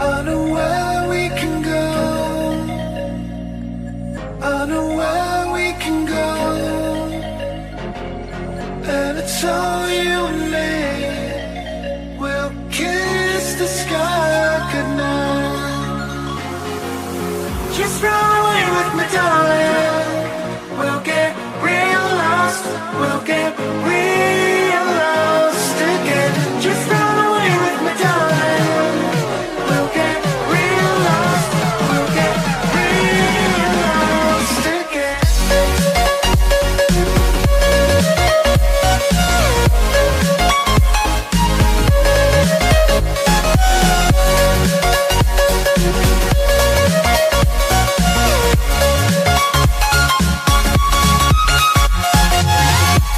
I know where we can go. I know where we can go. And it's all you and me. We'll kiss the sky goodnight. Just run away with me, darling. We'll get real lost. We'll get real lost again. Just run away with me, darling. We'll get real lost. We'll get real lost again.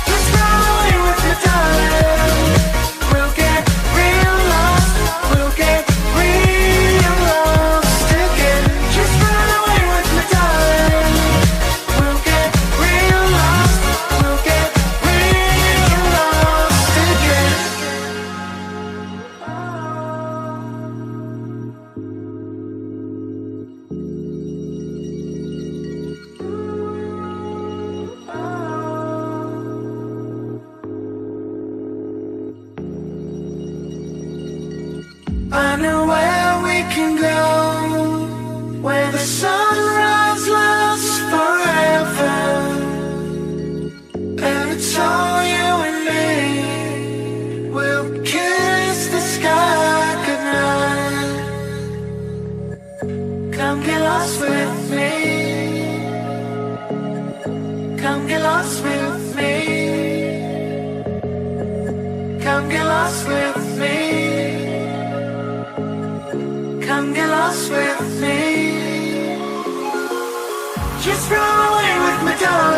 Just run away with me, darling. We'll get real lost. We'll get real lost again. Just run away with me, darling. We'll get real lost. We'll get real lost again. I know where we can go, where the sunrise lasts forever, and it's all you and me. We'll kiss the sky goodnight. Come get lost with me. Come get lost with me. Come get lost with me. Come get lost with me. Just run away with me, darling.